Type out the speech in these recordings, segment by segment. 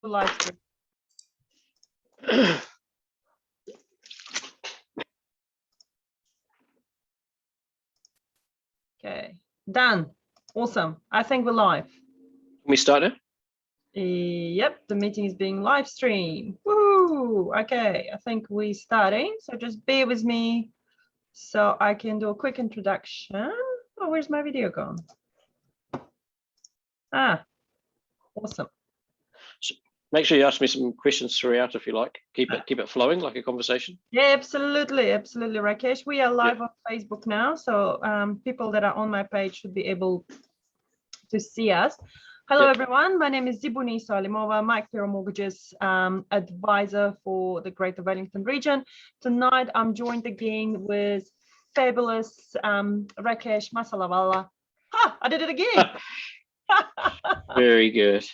live stream. Okay, done. Awesome. I think we're live. Can we start it? Yep, the meeting is being live streamed. Woo! Okay, I think we're starting. So just bear with me so I can do a quick introduction. Oh, where's my video gone? Ah, awesome. Make sure you ask me some questions throughout if you like. Keep it flowing like a conversation. Yeah, absolutely, Rakesh. We are live on Facebook now, so people that are on my page should be able to see us. Hello, everyone. My name is Zibuni Salimova, Micro Mortgages advisor for the Greater Wellington region. Tonight, I'm joined again with fabulous Rakesh Masalawala. Ha! I did it again. Very good.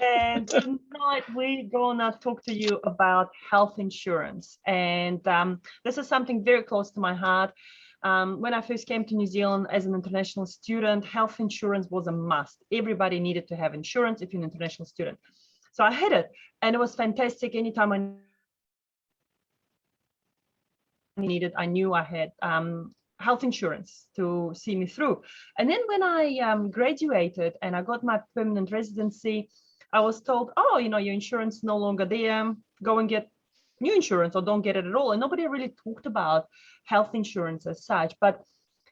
And tonight we're gonna talk to you about health insurance, and this is something very close to my heart. When I first came to New Zealand as an international student, health insurance was a must. Everybody needed to have insurance if you're an international student. So I had it, and it was fantastic. Anytime I needed, I knew I had health insurance to see me through. And then when I graduated and I got my permanent residency, I was told, oh, you know, your insurance is no longer there, go and get new insurance or don't get it at all. And nobody really talked about health insurance as such. But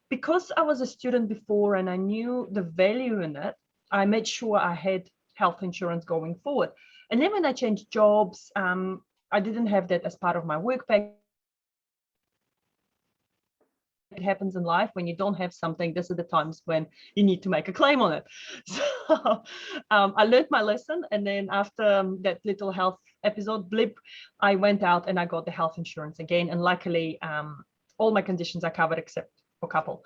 because I was a student before and I knew the value in it, I made sure I had health insurance going forward. And then when I changed jobs, I didn't have that as part of my work package. It happens in life when you don't have something. This are the times when you need to make a claim on it. So I learned my lesson, and then after that little health episode blip, I went out and I got the health insurance again, and luckily all my conditions are covered except for a couple.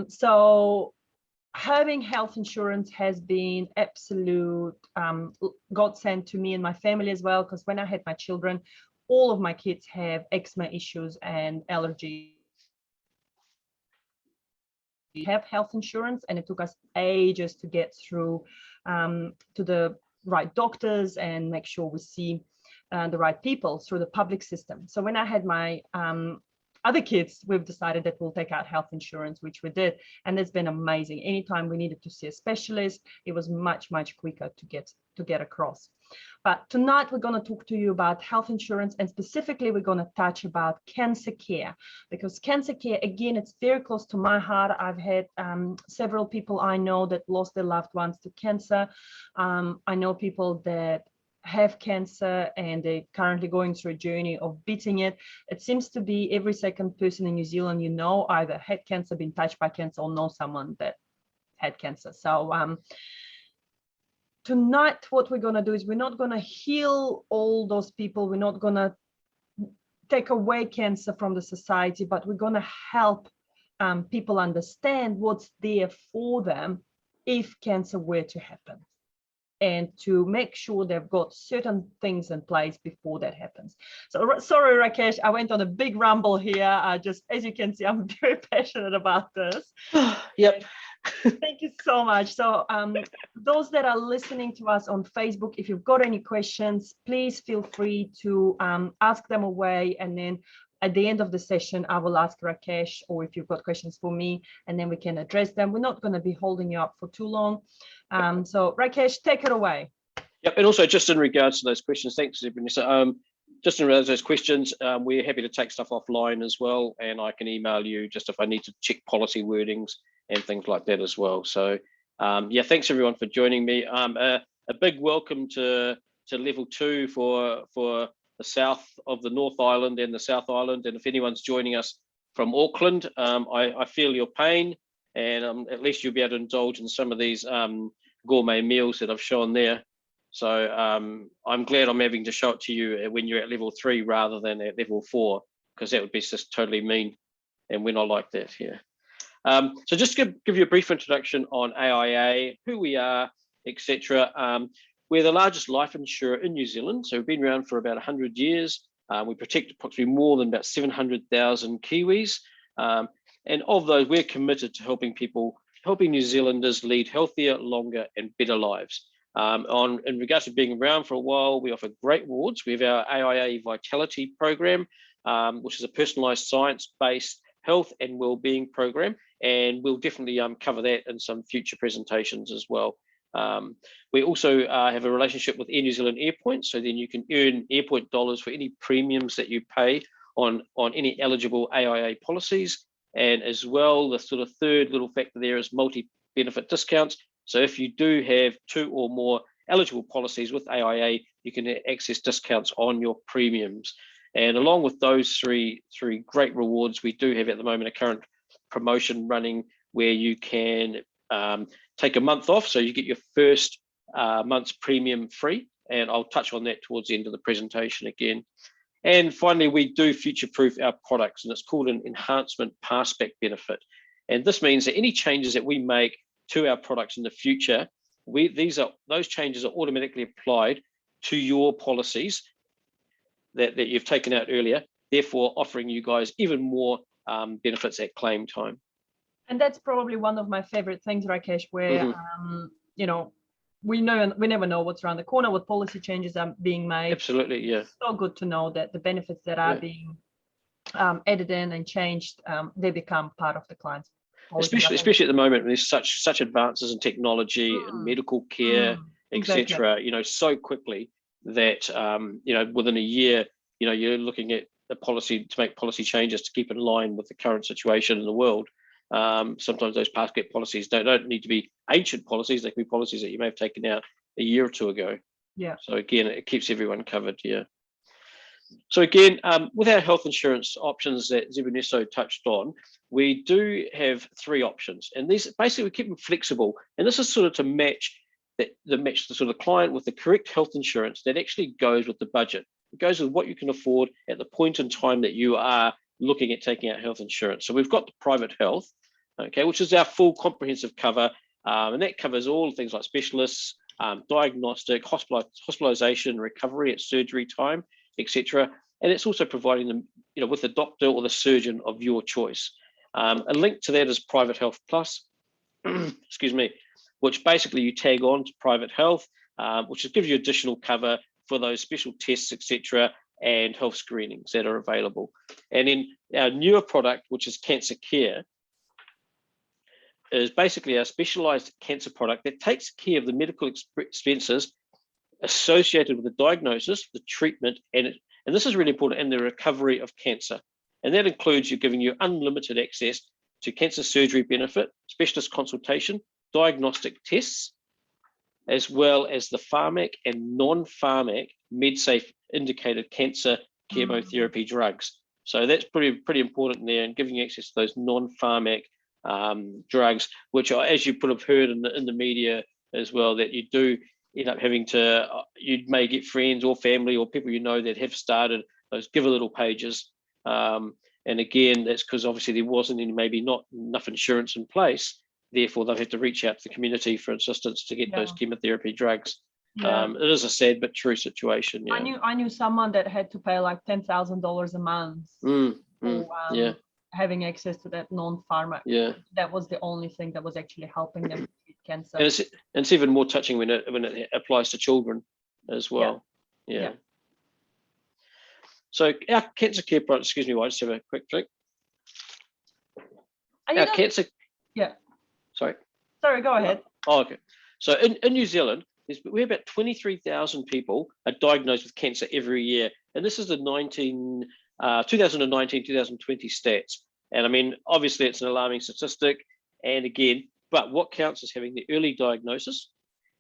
So having health insurance has been absolute godsend to me and my family as well, because when I had my children, all of my kids have eczema issues and allergies. Have health insurance, and it took us ages to get through to the right doctors and make sure we see the right people through the public system. So when I had my other kids, we've decided that we'll take out health insurance, which we did, and it's been amazing. Anytime we needed to see a specialist, it was much quicker to get across. But tonight we're going to talk to you about health insurance, and specifically we're going to touch about cancer care, because cancer care, again, it's very close to my heart. I've had several people I know that lost their loved ones to cancer. I know people that have cancer and they're currently going through a journey of beating it. It seems to be every second person in New Zealand you know either had cancer, been touched by cancer, or know someone that had cancer. So tonight, what we're going to do is we're not going to heal all those people. We're not going to take away cancer from the society, but we're going to help people understand what's there for them if cancer were to happen, and to make sure they've got certain things in place before that happens. So sorry, Rakesh, I went on a big rumble here. As you can see, I'm very passionate about this. Yep. Thank you so much. So those that are listening to us on Facebook, if you've got any questions, please feel free to ask them away. And then at the end of the session, I will ask Rakesh, or if you've got questions for me, and then we can address them. We're not going to be holding you up for too long. So Rakesh, take it away. Yep. And also just in regards to those questions, thanks, Vanessa. Just in regards to those questions, we're happy to take stuff offline as well. And I can email you just if I need to check policy wordings and things like that as well. So yeah, thanks everyone for joining me. A big welcome to level 2 for the south of the North Island and the South Island. And if anyone's joining us from Auckland, I feel your pain, and at least you'll be able to indulge in some of these gourmet meals that I've shown there. So I'm glad I'm having to show it to you when you're at level 3 rather than at level 4, because that would be just totally mean, and we're not like that here. So just give you a brief introduction on AIA, who we are, etc. We're the largest life insurer in New Zealand, so we've been around for about 100 years. We protect approximately more than about 700,000 Kiwis, and of those, we're committed to helping New Zealanders lead healthier, longer, and better lives. In regards to being around for a while, we offer great rewards. We have our AIA Vitality program, which is a personalised science-based health and wellbeing program, and we'll definitely cover that in some future presentations as well. We also have a relationship with Air New Zealand Airpoints, so then you can earn Airpoint Dollars for any premiums that you pay on any eligible AIA policies. And as well, the sort of third little factor there is multi-benefit discounts. So if you do have 2 or more eligible policies with AIA, you can access discounts on your premiums. And along with those three great rewards, we do have at the moment a current promotion running where you can take a month off. So you get your first month's premium free. And I'll touch on that towards the end of the presentation again. And finally, we do future-proof our products, and it's called an enhancement passback benefit. And this means that any changes that we make to our products in the future, those changes are automatically applied to your policies that you've taken out earlier, therefore offering you guys even more benefits at claim time. And that's probably one of my favorite things, Rakesh, where you know, we never know what's around the corner, what policy changes are being made. Absolutely, yeah. It's so good to know that the benefits that are being added in and changed, they become part of the client's policy. Especially at the moment, when there's such advances in technology and medical care, etc. You know, so quickly that you know, within a year, you know, you're looking at a policy to make policy changes to keep in line with the current situation in the world. Sometimes those basket policies don't need to be ancient policies. They can be policies that you may have taken out a year or two ago. Yeah. So again, it keeps everyone covered. Yeah. So again, with our health insurance options that Zebunesso touched on, we do have 3 options, and these basically we keep them flexible. And this is sort of to match the sort of client with the correct health insurance that actually goes with the budget. It goes with what you can afford at the point in time that you are looking at taking out health insurance. So we've got the private health, okay, which is our full comprehensive cover, and that covers all things like specialists, diagnostic, hospitalization, recovery at surgery time, etc. And it's also providing them, you know, with the doctor or the surgeon of your choice. A link to that is Private Health Plus, excuse me, which basically you tag on to private health, which gives you additional cover for those special tests, etc., and health screenings that are available. And in our newer product, which is Cancer Care, is basically our specialised cancer product that takes care of the medical expenses associated with the diagnosis, the treatment, and this is really important, and the recovery of cancer. And that includes giving you unlimited access to cancer surgery benefit, specialist consultation, diagnostic tests, as well as the Pharmac and non-Pharmac MedSafe indicated cancer chemotherapy drugs. So that's pretty important there, and giving you access to those non-Pharmac drugs, which are, as you have heard in the media as well, that you do end up having to, you may get friends or family or people you know that have started those give a little pages. And again, that's because obviously there wasn't maybe not enough insurance in place. Therefore, they've had to reach out to the community for assistance to get those chemotherapy drugs. It is a sad but true situation. Yeah. I knew someone that had to pay like $10,000 a month for having access to that non-pharma. Yeah, that was the only thing that was actually helping them treat cancer. And it's even more touching when it applies to children as well. Yeah. So our cancer care product. Excuse me, I just have a quick drink. Our cancer. Yeah. Sorry, go ahead. Oh, okay. So in New Zealand, we have about 23,000 people are diagnosed with cancer every year. And this is the 2019-2020 stats. And I mean, obviously it's an alarming statistic. And again, but what counts is having the early diagnosis,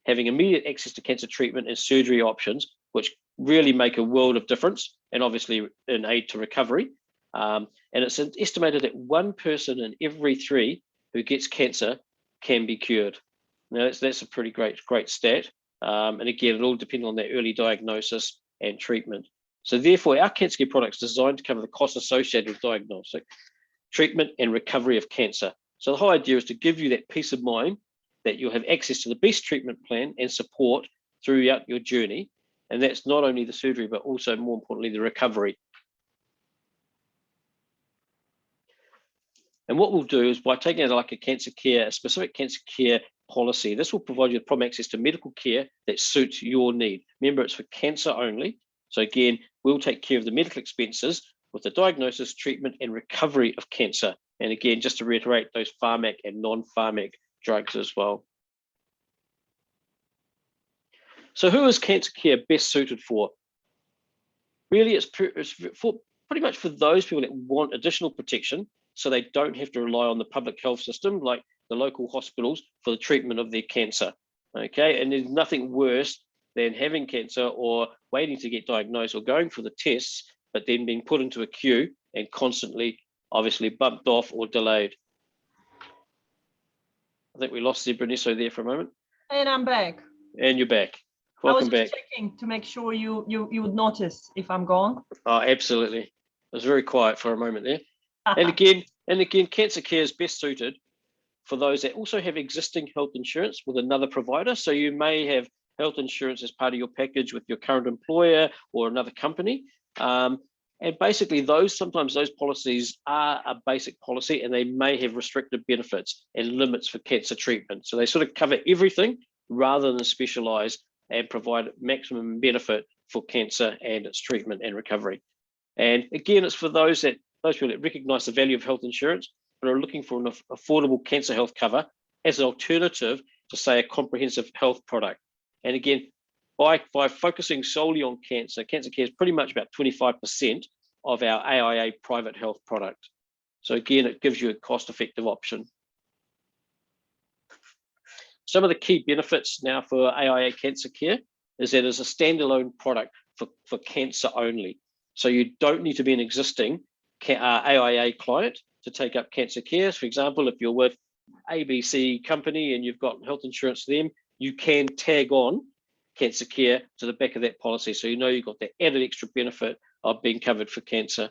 having immediate access to cancer treatment and surgery options, which really make a world of difference, and obviously in aid to recovery. And it's estimated that 1 person in every 3 who gets cancer can be cured. Now that's a pretty great stat. And again, it all depends on that early diagnosis and treatment. So therefore, our cancer care products are designed to cover the costs associated with diagnostic, treatment, and recovery of cancer. So the whole idea is to give you that peace of mind that you'll have access to the best treatment plan and support throughout your journey. And that's not only the surgery, but also more importantly, the recovery. And what we'll do is by taking out like a specific cancer care policy. This will provide you with prompt access to medical care that suits your need. Remember, it's for cancer only. So again, we'll take care of the medical expenses with the diagnosis, treatment, and recovery of cancer. And again, just to reiterate, those Pharmac and non-Pharmac drugs as well. So who is cancer care best suited for? Really, it's for pretty much for those people that want additional protection, so they don't have to rely on the public health system like the local hospitals for the treatment of their cancer. Okay, and there's nothing worse than having cancer or waiting to get diagnosed or going for the tests, but then being put into a queue and constantly, obviously, bumped off or delayed. I think we lost Zebra Nesso there for a moment. And I'm back. And you're back. Welcome back. I was just checking to make sure you would notice if I'm gone. Oh, absolutely. It was very quiet for a moment there. And again, cancer care is best suited for those that also have existing health insurance with another provider. So you may have health insurance as part of your package with your current employer or another company. And basically sometimes those policies are a basic policy and they may have restricted benefits and limits for cancer treatment. So they sort of cover everything rather than specialize and provide maximum benefit for cancer and its treatment and recovery. And again, it's for those people that recognize the value of health insurance but are looking for an affordable cancer health cover as an alternative to, say, a comprehensive health product. And again, by focusing solely on cancer care is pretty much about 25% of our AIA private health product. So again, it gives you a cost-effective option. Some of the key benefits now for AIA Cancer Care is that it's a standalone product for cancer only. So you don't need to be an existing AIA client to take up cancer care. For example, if you're with ABC company and you've got health insurance to them, you can tag on cancer care to the back of that policy. So you know you've got that added extra benefit of being covered for cancer.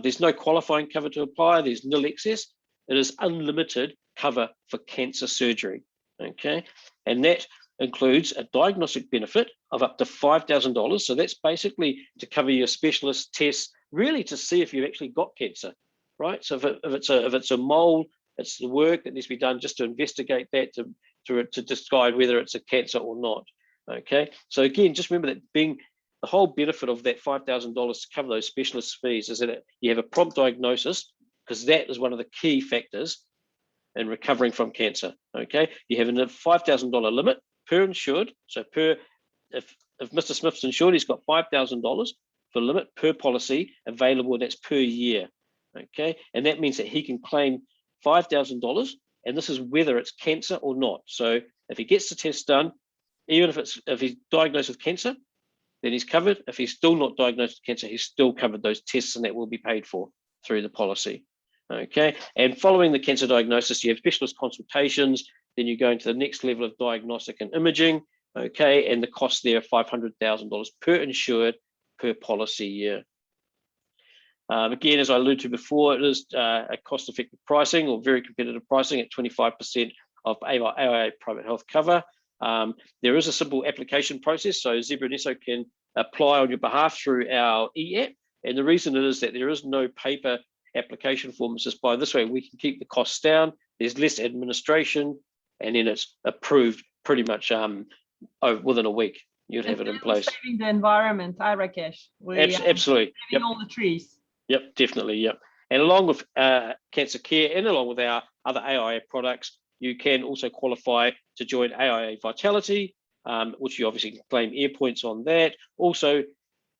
There's no qualifying cover to apply. There's nil excess. It is unlimited cover for cancer surgery. Okay, and that includes a diagnostic benefit of up to $5,000. So that's basically to cover your specialist tests, really to see if you've actually got cancer, right? So if it's a mole, it's the work that needs to be done just to investigate that to decide whether it's a cancer or not. Okay, so again, just remember that being the whole benefit of that $5,000 to cover those specialist fees is that you have a prompt diagnosis, because that is one of the key factors in recovering from cancer. Okay, you have a $5,000 limit per insured. So if Mr. Smith's insured, he's got $5,000 for limit per policy available, and that's per year. Okay, and that means that he can claim $5,000, and this is whether it's cancer or not. So if he gets the test done, even if he's diagnosed with cancer, then he's covered. If he's still not diagnosed with cancer, he's still covered those tests, and that will be paid for through the policy. Okay, and following the cancer diagnosis, you have specialist consultations, then you go into the next level of diagnostic and imaging, okay, and the cost there are $500,000 per insured per policy year. Again, as I alluded to before, it is a cost-effective pricing or very competitive pricing at 25% of AIA private health cover. There is a simple application process, so Zebra Nesso can apply on your behalf through our e-app, and the reason it is that there is no paper application form. It's just by this way we can keep the costs down, there's less administration, and then it's approved pretty much within a week. You'd have it in place. Saving the environment, I reckon. Absolutely. Saving all the trees. Yep, definitely. Yep. And along with cancer care and along with our other AIA products, you can also qualify to join AIA Vitality, which you obviously can claim Airpoints on that. Also,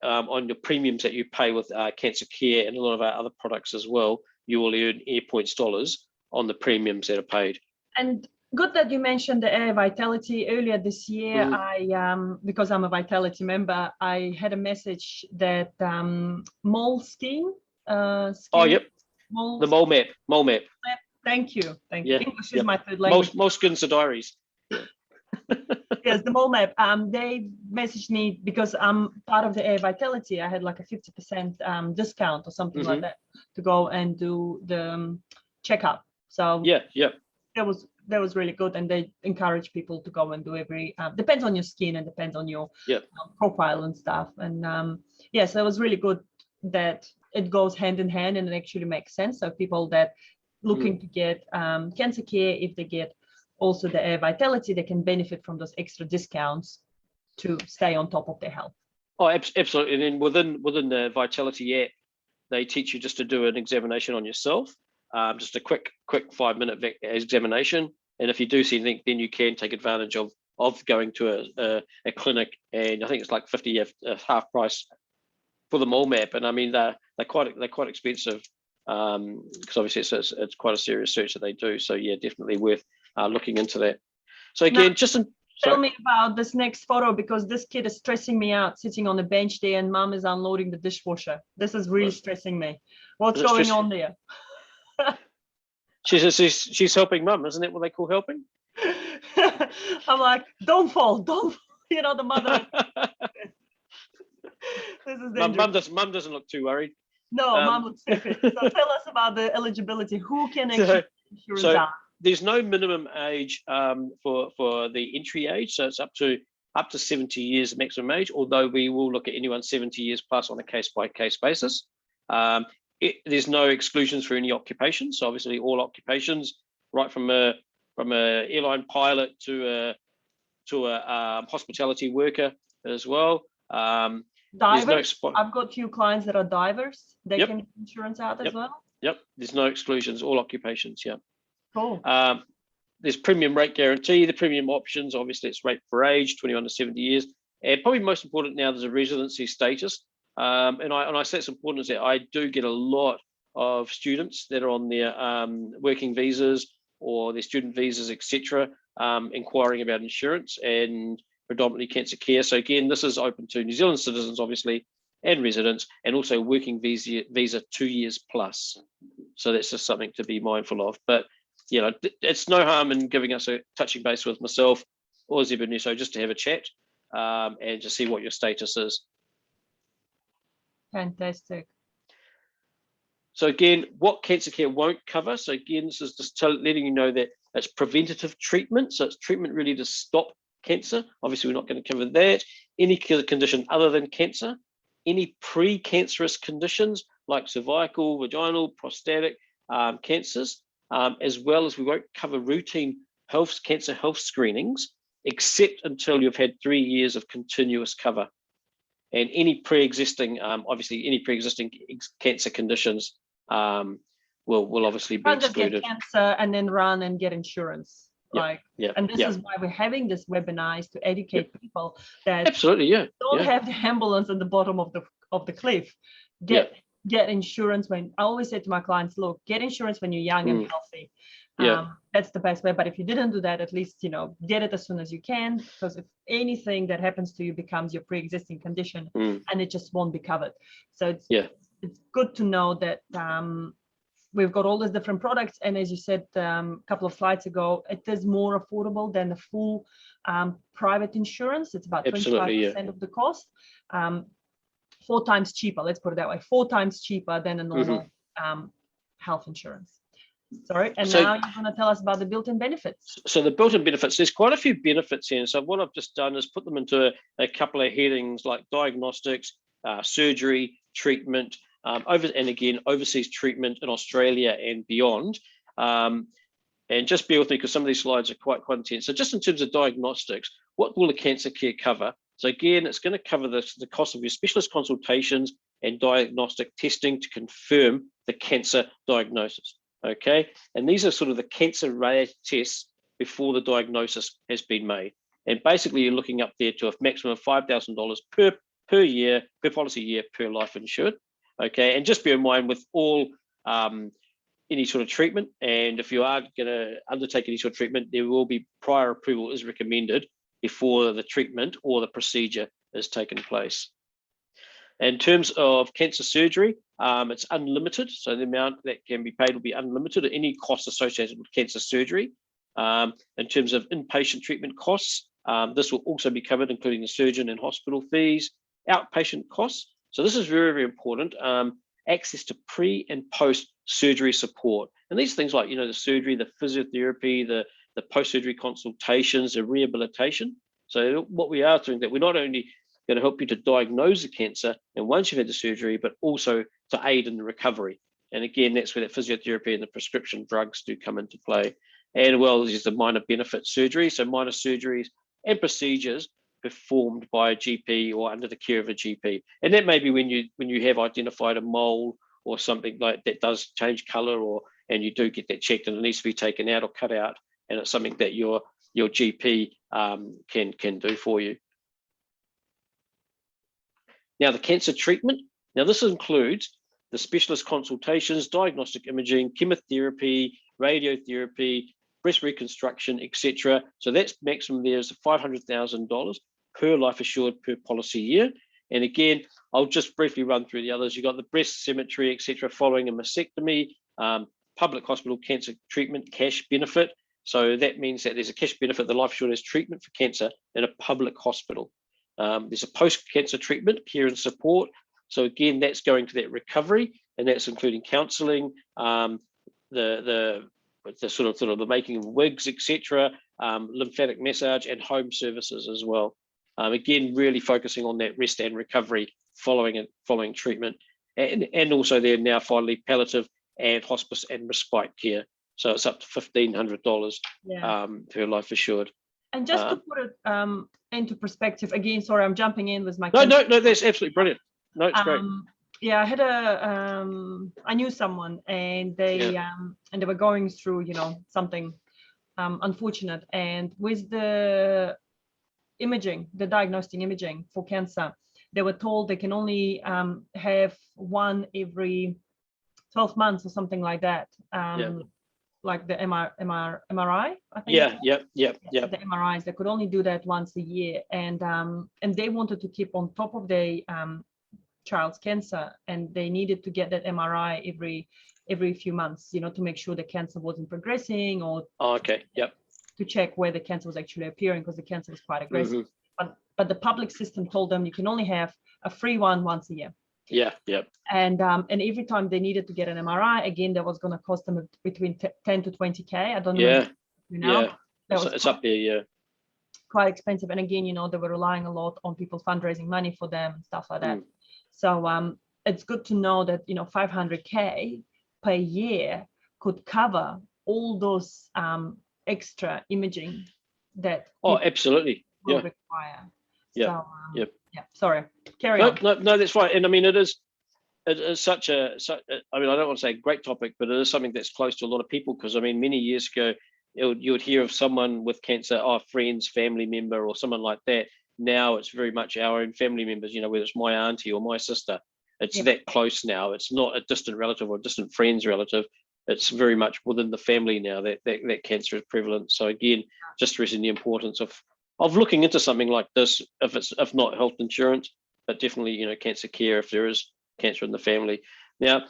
on your premiums that you pay with cancer care and a lot of our other products as well, you will earn Airpoints Dollars on the premiums that are paid. And good that you mentioned the AIA Vitality. Earlier this year, because I'm a Vitality member, I had a message that mole scheme. Oh, yep. The mole map. Thank you. Yeah. English is my third language. Most skins are diaries. Yes, the mole map. They messaged me because I'm part of the AIA Vitality. I had like a 50% discount or something like that to go and do the checkup. So yeah. That was really good, and they encourage people to go and do every. Depends on your skin and depends on your profile and stuff. And yes, it was really good that it goes hand in hand and it actually makes sense. So people that looking to get cancer care, if they get also the AIA Vitality, they can benefit from those extra discounts to stay on top of their health. Oh, absolutely. And then within the Vitality app, they teach you just to do an examination on yourself, just a quick 5-minute examination. And if you do see anything, then you can take advantage of going to a clinic. And I think it's like 50 half price for the mole map. And I mean, they're quite expensive, because obviously it's quite a serious search that they do. So yeah, definitely worth looking into that. So again, Tell me about this next photo, because this kid is stressing me out, sitting on the bench there, and mom is unloading the dishwasher. This is really stressing me. What's going on there? She's helping mum, isn't that what they call helping? I'm like, don't fall, you know, the mother. This is dangerous. Mum doesn't look too worried. No, mum looks happy. So tell us about the eligibility. Who can actually insurance out? There's no minimum age for the entry age, so it's up to 70 years maximum age, although we will look at anyone 70 years plus on a case-by-case basis. There's no exclusions for any occupation, so obviously all occupations, right from a airline pilot to a hospitality worker as well. Divers. I've got a few clients that are divers. They can get insurance out as well. Yep, there's no exclusions, all occupations. Yeah. Cool. There's premium rate guarantee. The premium options, obviously, it's rate for age, 21 to 70 years, and probably most important now, there's a residency status. And I say it's important is that I do get a lot of students that are on their working visas or their student visas, etc., inquiring about insurance and predominantly cancer care. So again, this is open to New Zealand citizens, obviously, and residents, and also working visa 2 years plus. So that's just something to be mindful of. But you know, it's no harm in giving us a touching base with myself or Zebenuso just to have a chat and to see what your status is. Fantastic. So again, what cancer care won't cover. So again, this is just letting you know that it's preventative treatment. So it's treatment really to stop cancer. Obviously, we're not going to cover that. Any condition other than cancer, any pre-cancerous conditions like cervical, vaginal, prostatic cancers, as well as we won't cover routine cancer health screenings, except until you've had 3 years of continuous cover. And any pre-existing, obviously, any pre-existing cancer conditions will obviously be excluded. Get cancer and then run and get insurance. And this is why we're having this webinar, is to educate people that absolutely don't have the ambulance at the bottom of the cliff. Get insurance when I always say to my clients, look, get insurance when you're young and healthy. That's the best way. But if you didn't do that, at least, you know, get it as soon as you can, because if anything that happens to you becomes your pre-existing condition and it just won't be covered. So it's good to know that we've got all these different products. And as you said a couple of slides ago, it is more affordable than the full private insurance. It's about 25% of the cost. 4 times cheaper, let's put it that way, 4 times cheaper than a normal health insurance. Sorry, and now you're going to tell us about the built-in benefits. So the built-in benefits, there's quite a few benefits here. So what I've just done is put them into a couple of headings like diagnostics, surgery, treatment, and again, overseas treatment in Australia and beyond. And just bear with me because some of these slides are quite intense. So just in terms of diagnostics, what will the cancer care cover? So again, it's going to cover the cost of your specialist consultations and diagnostic testing to confirm the cancer diagnosis. Okay, and these are sort of the cancer-related tests before the diagnosis has been made. And basically, you're looking up there to a maximum of $5,000 per year, per policy year, per life insured. Okay, and just bear in mind with all any sort of treatment, and if you are going to undertake any sort of treatment, there will be prior approval is recommended before the treatment or the procedure is taken place. In terms of cancer surgery, it's unlimited. So the amount that can be paid will be unlimited at any cost associated with cancer surgery. In terms of inpatient treatment costs, this will also be covered, including the surgeon and hospital fees, outpatient costs. So this is very, very important. Access to pre and post surgery support. And these things like, you know, the surgery, the physiotherapy, the post-surgery consultations, the rehabilitation. So what we are doing, that we're not only going to help you to diagnose the cancer and once you've had the surgery, but also to aid in the recovery. And again, that's where the physiotherapy and the prescription drugs do come into play. and well, there's the minor benefit surgery, so minor surgeries and procedures performed by a GP or under the care of a GP. And that may be when you have identified a mole or something like that does change color, and you do get that checked and it needs to be taken out or cut out, and it's something that your GP can do for you. Now, the cancer treatment. Now, this includes the specialist consultations, diagnostic imaging, chemotherapy, radiotherapy, breast reconstruction, etc. So that's maximum there is $500,000 per life assured per policy year. And again, I'll just briefly run through the others. You've got the breast symmetry, etc. following a mastectomy, public hospital cancer treatment cash benefit. So that means that there's a cash benefit. The life assured has treatment for cancer in a public hospital. There's a post-cancer treatment, care and support. So again, that's going to that recovery, and that's including counselling, the sort of the making of wigs, etc., lymphatic massage, and home services as well. Again, really focusing on that rest and recovery following treatment, and also there now finally palliative and hospice and respite care. So it's up to $1,500 per life assured. And just to put it into perspective, again, sorry, I'm jumping in with my. No, that's absolutely brilliant. No, it's great. Yeah, I had I knew someone, and they were going through, something unfortunate, and with the imaging, the diagnostic imaging for cancer, they were told they can only have one every 12 months or something like that. Like the MRI, I think. Yeah. The MRIs, they could only do that once a year, and they wanted to keep on top of their child's cancer, and they needed to get that MRI every few months, to make sure the cancer wasn't progressing, or to check where the cancer was actually appearing, because the cancer was quite aggressive. But the public system told them you can only have a free one once a year. And every time they needed to get an MRI, again, that was going to cost them between 10 to 20K. I don't know. It's up there. Quite expensive. And again, they were relying a lot on people fundraising money for them and stuff like that. So it's good to know that, $500K per year could cover all those extra imaging that absolutely will require. Sorry, carry on. No, that's fine. And I mean, it is such I mean, I don't want to say a great topic, but it is something that's close to a lot of people, because I mean, many years ago, you would hear of someone with cancer, friends, family member, or someone like that. Now it's very much our own family members, whether it's my auntie or my sister. It's that close now. It's not a distant relative or a distant friend's relative. It's very much within the family now that cancer is prevalent. So again, just stressing the importance of looking into something like this, if not health insurance, but definitely, cancer care if there is cancer in the family. Now,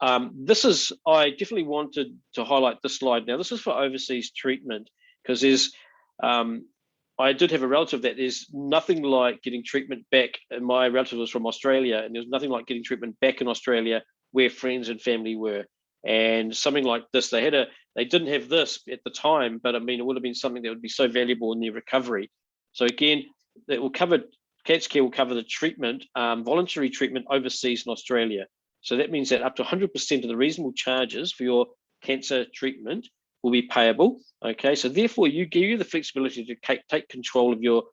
I definitely wanted to highlight this slide. Now, this is for overseas treatment, because there's, I did have a relative that there's nothing like getting treatment back. And my relative was from Australia, and there's nothing like getting treatment back in Australia where friends and family were. And something like this, they didn't have this at the time, but I mean, it would have been something that would be so valuable in their recovery. So again, cancer care will cover the treatment, voluntary treatment overseas in Australia. So that means that up to 100% of the reasonable charges for your cancer treatment will be payable. Okay, so therefore you give you the flexibility to take control of your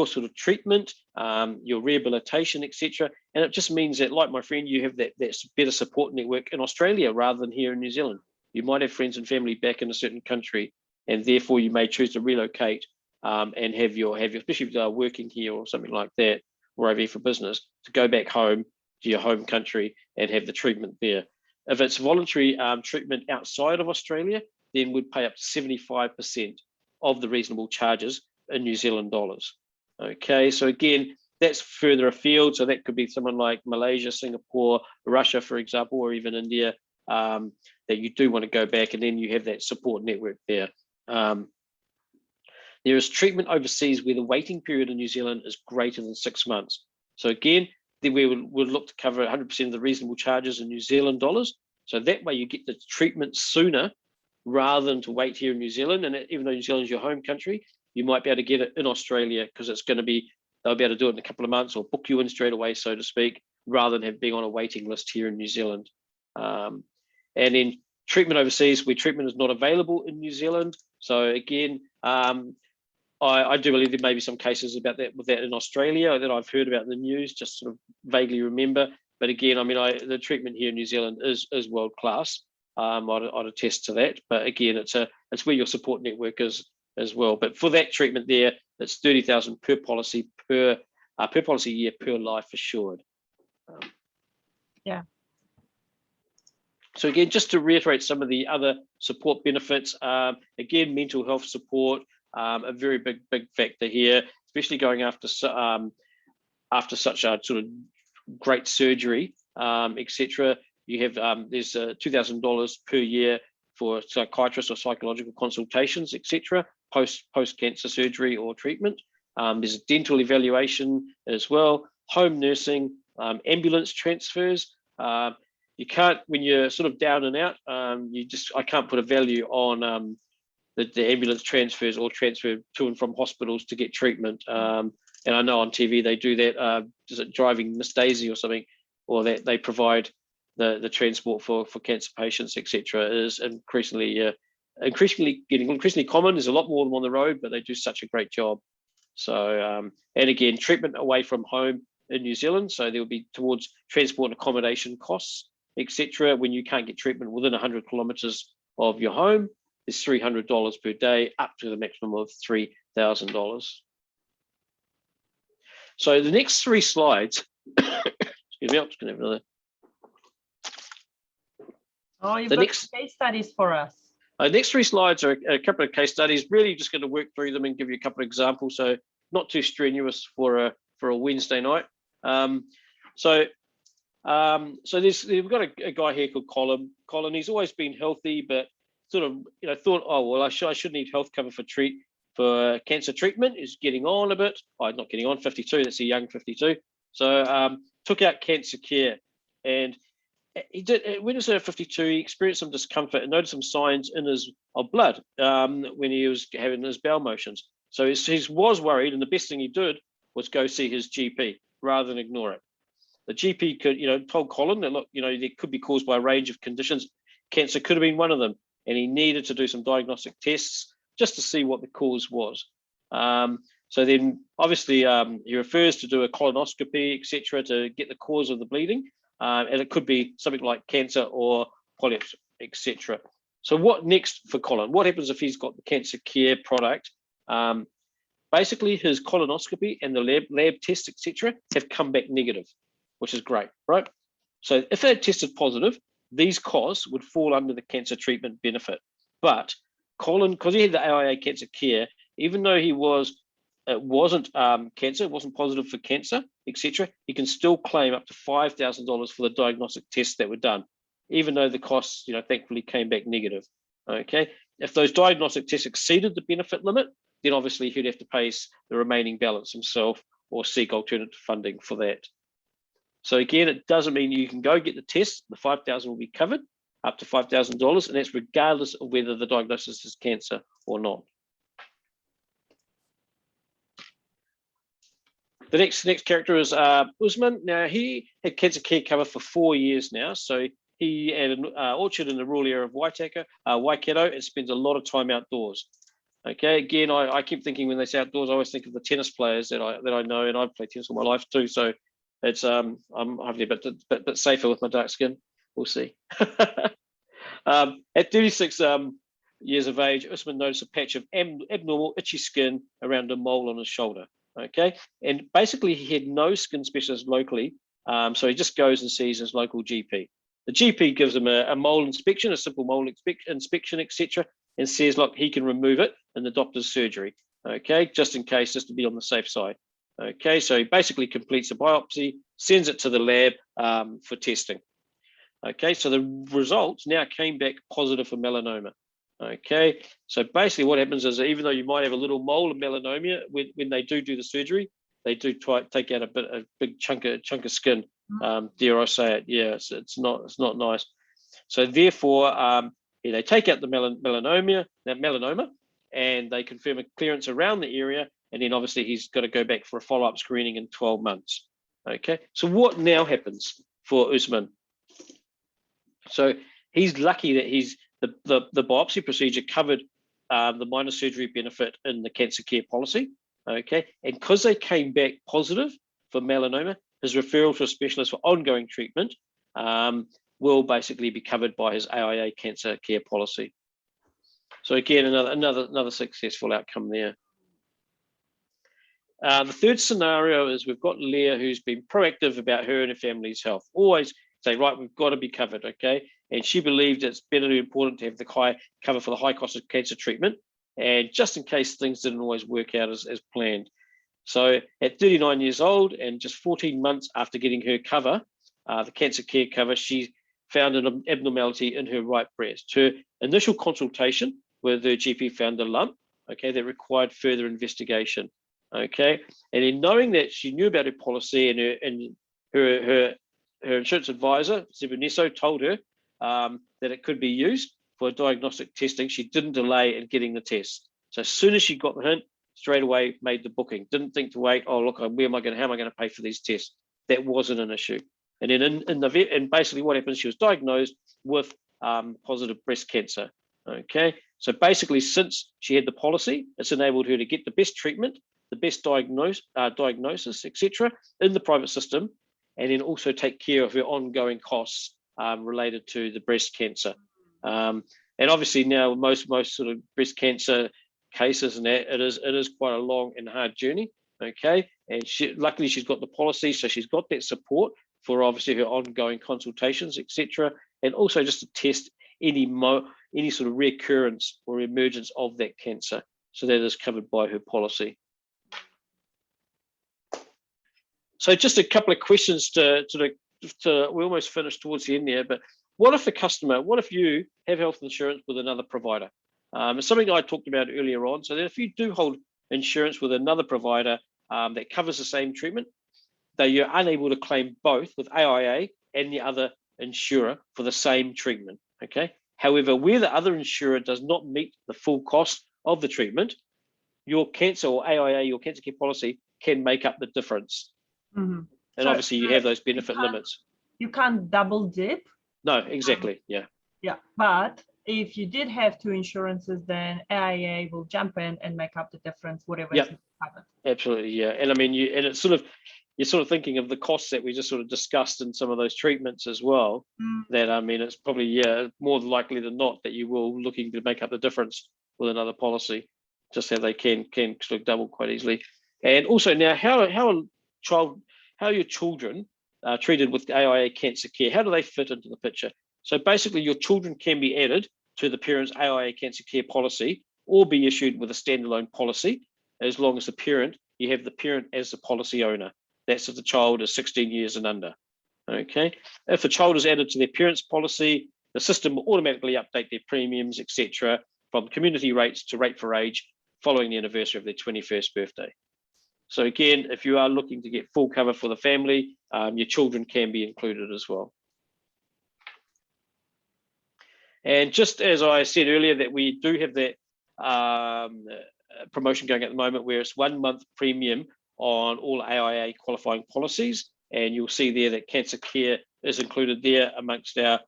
sort of treatment, your rehabilitation, etc. And it just means that, like my friend, you have that better support network in Australia rather than here in New Zealand. You might have friends and family back in a certain country, and therefore you may choose to relocate and have your, especially if they're working here or something like that, or over here for business, to go back home to your home country and have the treatment there. If it's voluntary treatment outside of Australia, then we'd pay up to 75% of the reasonable charges in New Zealand dollars. Okay, so again, that's further afield. So that could be someone like Malaysia, Singapore, Russia, for example, or even India, that you do want to go back, and then you have that support network there. There is treatment overseas where the waiting period in New Zealand is greater than 6 months. So again, then we would look to cover 100% of the reasonable charges in New Zealand dollars. So that way you get the treatment sooner rather than to wait here in New Zealand. And even though New Zealand is your home country, you might be able to get it in Australia, because they'll be able to do it in a couple of months, or book you in straight away, so to speak, rather than being on a waiting list here in New Zealand. And then treatment overseas where treatment is not available in New Zealand. So again, I do believe there may be some cases about that with that in Australia that I've heard about in the news, just sort of vaguely remember. But again, I mean, the treatment here in New Zealand is world class. I'd attest to that. But again, it's where your support network is as well. But for that treatment there, it's 30,000 per policy per policy year per life assured. Yeah. So again, just to reiterate some of the other support benefits, again, mental health support, a very big factor here, especially going after such a sort of great surgery, etc. You have there's $2,000 per year for psychiatrists or psychological consultations, etc. Post cancer surgery or treatment. There's a dental evaluation as well, home nursing, ambulance transfers. You can't, when you're sort of down and out, I can't put a value on the ambulance transfers or transfer to and from hospitals to get treatment. And I know on TV they do that. Is it Driving Miss Daisy or something, or that they provide the transport for cancer patients, etc. Is increasingly getting increasingly common. There's a lot more of them on the road, but they do such a great job. So and again, treatment away from home in New Zealand. So there will be towards transport and accommodation costs, etc. When you can't get treatment within 100 kilometres of your home, there's $300 per day, up to the maximum of $3,000. So the next 3 slides, excuse me, I'm just going to have another. Oh, you've got case studies for us. The next 3 slides are a couple of case studies, really just going to work through them and give you a couple of examples. So not too strenuous for a Wednesday night. So we've got a guy here called Colin. Colin, he's always been healthy, but sort of thought, oh well, I should need health cover for cancer treatment. Is getting on a bit. Not getting on, 52. That's a young 52. So took out Cancer Care, and he did. When he was at 52, he experienced some discomfort and noticed some signs in his blood when he was having his bowel motions. So he was worried, and the best thing he did was go see his GP rather than ignore it. The GP told Colin that, look, it could be caused by a range of conditions. Cancer could have been one of them, and he needed to do some diagnostic tests just to see what the cause was. So then, obviously, he refers to do a colonoscopy, etc., to get the cause of the bleeding, and it could be something like cancer or polyps, etc. So what next for Colin? What happens if he's got the Cancer Care product? Basically, his colonoscopy and the lab tests, etc., have come back negative, which is great, right? So if they had tested positive, these costs would fall under the cancer treatment benefit. But Colin, because he had the AIA Cancer Care, even though it wasn't cancer, it wasn't positive for cancer, etc., he can still claim up to $5,000 for the diagnostic tests that were done, even though the costs, thankfully came back negative. Okay, if those diagnostic tests exceeded the benefit limit, then obviously he'd have to pay the remaining balance himself or seek alternative funding for that. So again, it doesn't mean you can go get the test. The $5,000 will be covered up to $5,000, and that's regardless of whether the diagnosis is cancer or not. The next character is Usman. Now, he had Cancer Care cover for 4 years now. So he had an orchard in the rural area of Waikato, and spends a lot of time outdoors. Okay, again, I keep thinking when they say outdoors, I always think of the tennis players that I know, and I've played tennis all my life too. So it's I'm hopefully a bit safer with my dark skin. We'll see. At 36 years of age, Usman noticed a patch of abnormal itchy skin around a mole on his shoulder. Okay, and basically he had no skin specialist locally, so he just goes and sees his local GP. The GP gives him a mole inspection, a simple mole inspection, etc., and says, look, he can remove it in the doctor's surgery. Okay, just in case, just to be on the safe side. Okay, so he basically completes a biopsy, sends it to the lab for testing. Okay, so the results now came back positive for melanoma. Okay, so basically what happens is that even though you might have a little mole of melanoma, when they do the surgery, they do take out a big chunk of skin. Dare I say it? Yeah, it's not nice. So therefore, they take out the melanoma, and they confirm a clearance around the area, and then obviously he's got to go back for a follow-up screening in 12 months. Okay, so what now happens for Usman? So he's lucky that the biopsy procedure covered the minor surgery benefit in the cancer care policy. Okay, and because they came back positive for melanoma, his referral to a specialist for ongoing treatment will basically be covered by his AIA Cancer Care policy. So again, another successful outcome there. The third scenario is we've got Leah, who's been proactive about her and her family's health. Always say, right, we've got to be covered, okay? And she believed it's better important to have the high cover for the high cost of cancer treatment, and just in case things didn't always work out as planned. So at 39 years old and just 14 months after getting her cover, the cancer care cover, she found an abnormality in her right breast. Her initial consultation with her GP found a lump, okay, that required further investigation, okay? And in knowing that she knew about her policy, and her insurance advisor, Zibuneso, told her that it could be used for diagnostic testing, she didn't delay in getting the test. So as soon as she got the hint, straight away made the booking. Didn't think to wait, oh, look, how am I going to pay for these tests? That wasn't an issue. And then and basically what happened, she was diagnosed with positive breast cancer, okay? So basically, since she had the policy, it's enabled her to get the best treatment, the best diagnosis, etc., in the private system, and then also take care of her ongoing costs related to the breast cancer. And obviously now most sort of breast cancer cases, and that it is quite a long and hard journey, okay? And luckily she's got the policy, so she's got that support for obviously her ongoing consultations, etc., and also just to test any sort of recurrence or emergence of that cancer. So that is covered by her policy. So just a couple of questions to we almost finished towards the end there, but what if you have health insurance with another provider? It's something I talked about earlier on. So that if you do hold insurance with another provider that covers the same treatment, that you're unable to claim both with AIA and the other insurer for the same treatment, okay? However, where the other insurer does not meet the full cost of the treatment, your cancer or AIA, your cancer care policy, can make up the difference. Mm-hmm. And so obviously you have those benefit limits. You can't double dip. No, exactly, yeah. Yeah, but if you did have two insurances, then AIA will jump in and make up the difference, whatever is covered. Absolutely, yeah. And I mean, you're sort of thinking of the costs that we just sort of discussed in some of those treatments as well. That, I mean, it's probably, more likely than not that you will looking to make up the difference with another policy, just how they can sort of double quite easily. And also now, how are your children treated with AIA Cancer Care? How do they fit into the picture? So basically, your children can be added to the parent's AIA Cancer Care policy or be issued with a standalone policy, as long as you have the parent as the policy owner. That's if the child is 16 years and under, okay? If a child is added to their parent's policy, the system will automatically update their premiums, etc., from community rates to rate for age following the anniversary of their 21st birthday. So again, if you are looking to get full cover for the family, your children can be included as well. And just as I said earlier, that we do have that promotion going at the moment where it's 1 month premium on all AIA qualifying policies. And you'll see there that cancer care is included there amongst our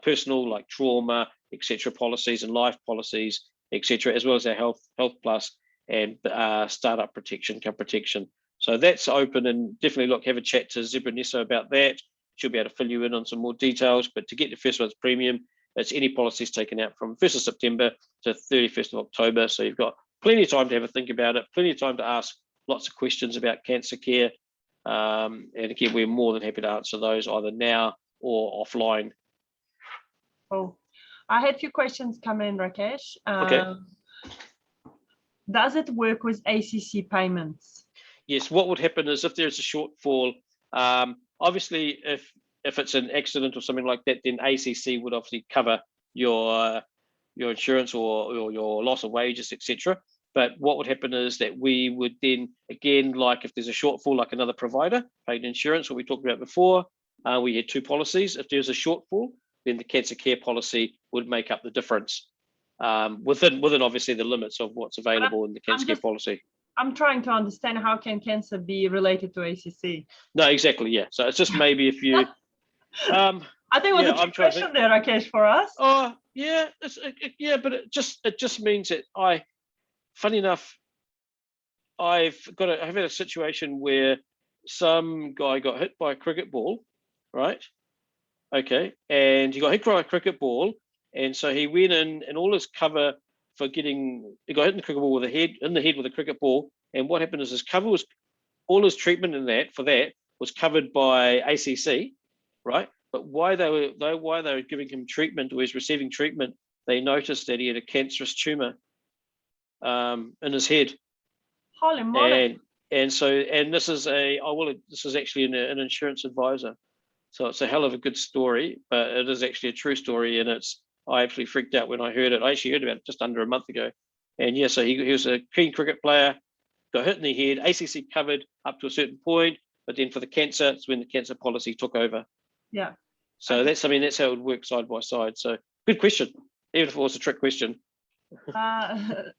personal, like trauma, etc. policies and life policies, etc., as well as our health plus and startup protection, income protection. So that's open, and definitely have a chat to Zibuneso about that. She'll be able to fill you in on some more details, but to get the first month's premium, it's any policies taken out from 1st of September to 31st of October. So you've got plenty of time to have a think about it, plenty of time to ask lots of questions about cancer care. And again, we're more than happy to answer those either now or offline. Oh, I had a few questions come in, Rakesh. Okay. Does it work with ACC payments? Yes, what would happen is if there's a shortfall, obviously if it's an accident or something like that, then ACC would obviously cover your insurance or your loss of wages, etc. But what would happen is that we would then, again, like if there's a shortfall, like another provider paid insurance, what we talked about before, we had two policies. If there's a shortfall, then the cancer care policy would make up the difference within obviously the limits of what's available in the cancer care policy. I'm trying to understand how can cancer be related to ACC? No, exactly, yeah. So it's just maybe if you, I think it was a I'm trick trying to question there, Rakesh, for us. Oh, yeah, but it just means that funny enough, I've had a situation where some guy got hit by a cricket ball, right? Okay, and he got hit by a cricket ball, and so he went in, and all his cover for he got hit in the cricket ball with in the head with a cricket ball, and what happened is his cover was all his treatment for that was covered by ACC, right? But why they were giving him treatment, or he's receiving treatment, they noticed that he had a cancerous tumor in his head. Holy moly. And this is this is actually an insurance advisor. So it's a hell of a good story, but it is actually a true story, and I actually freaked out when I heard it. I actually heard about it just under a month ago. And yeah, so he was a keen cricket player, got hit in the head, ACC covered up to a certain point, but then for the cancer, it's when the cancer policy took over. Yeah. So that's how it would work side by side. So good question, even if it was a trick question.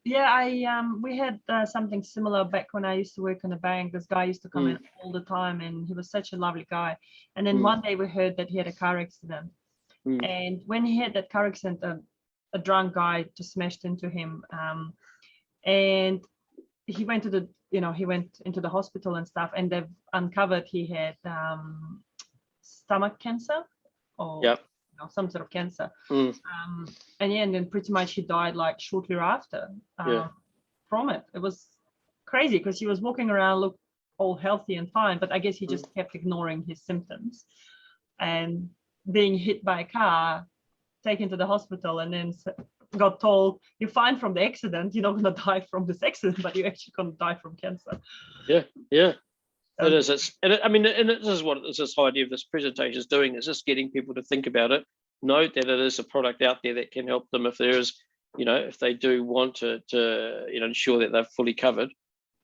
Yeah, we had something similar back when I used to work in a bank. This guy used to come in all the time, and he was such a lovely guy. And then one day we heard that he had a car accident. And when he had that car accident, a drunk guy just smashed into him, and he went into the hospital and stuff, and they've uncovered he had stomach cancer, or some sort of cancer. And then pretty much he died like shortly after from it. It was crazy because he was walking around, looked all healthy and fine, but I guess he just kept ignoring his symptoms, and being hit by a car, taken to the hospital, and then got told, you're fine from the accident, you're not going to die from this accident, but you're actually going to die from cancer. It is. This is what this whole idea of this presentation is doing, is just getting people to think about it, note that it is a product out there that can help them if there is, if they do want to ensure that they're fully covered.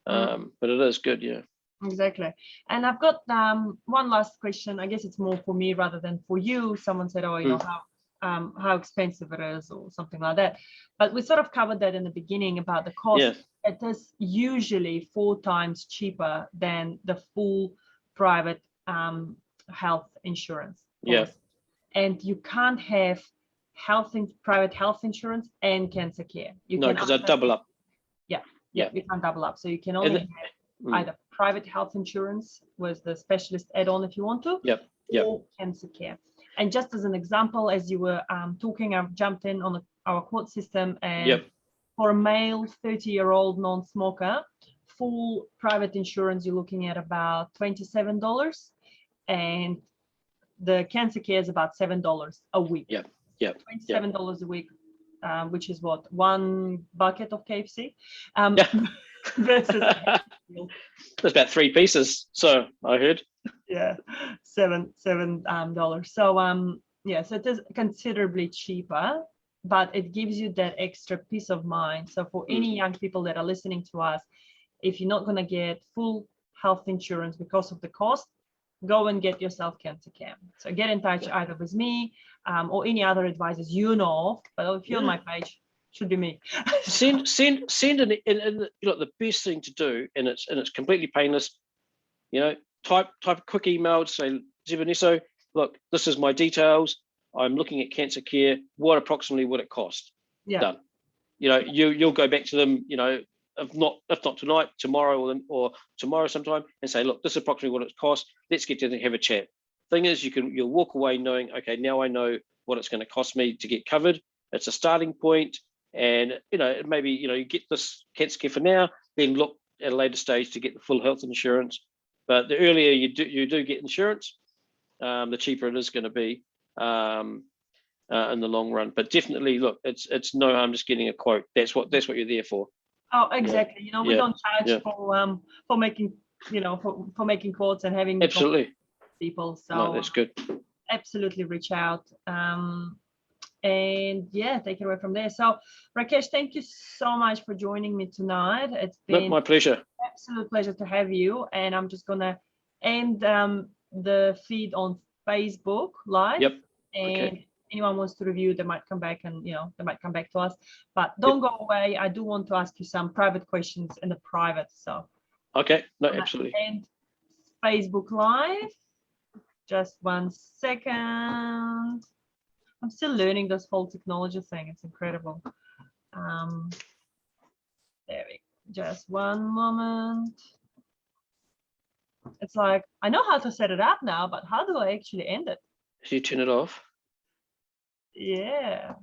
But it is good, yeah. Exactly. And I've got one last question. I guess it's more for me rather than for you. Someone said, how expensive it is or something like that. But we sort of covered that in the beginning about the cost. Yeah. It is usually 4 times cheaper than the full private health insurance. Yeah. And you can't have private health insurance and cancer care. No, because they double up. Yeah, you can't double up. So you can only have either private health insurance with the specialist add-on if you want to, or cancer care. And just as an example, as you were talking, I've jumped in on our quote system, and for a male 30-year-old non-smoker, full private insurance, you're looking at about $27, and the cancer care is about $7 a week. $27 a week, which is what, 1 bucket of KFC. Versus there's about 3 pieces, so I heard. $7. So so it is considerably cheaper, but it gives you that extra peace of mind. So for any young people that are listening to us, if you're not going to get full health insurance because of the cost, go and get yourself cancer care. So get in touch either with me or any other advisors you know of, but if you're on my page, should be me. send the best thing to do, and it's completely painless. Type a quick email to say, Zibaniso, look, this is my details. I'm looking at cancer care. What approximately would it cost? Done. You'll go back to them, if not tonight, tomorrow or tomorrow sometime, and say, look, this is approximately what it costs. Let's get together and have a chat. Thing is, you'll walk away knowing, okay, now I know what it's going to cost me to get covered. It's a starting point. And maybe you get this cancer care for now, then look at a later stage to get the full health insurance. But the earlier you do get insurance, the cheaper it is going to be in the long run. But definitely, look, it's no harm just getting a quote. That's what you're there for. Oh, exactly. We don't charge for making for making quotes and having people. So no, that's good. Absolutely, reach out. And take it away from there. So Rakesh, thank you so much for joining me tonight. It's been my pleasure. Absolute pleasure to have you. And I'm just gonna end the feed on Facebook Live. And anyone wants to review, they might come back and they might come back to us. But don't go away. I do want to ask you some private questions in the private. So okay, no, absolutely. And Facebook Live. Just 1 second. I'm still learning this whole technology thing. It's incredible. There we go. Just one moment. It's like, I know how to set it up now, but how do I actually end it? You turn it off. Yeah.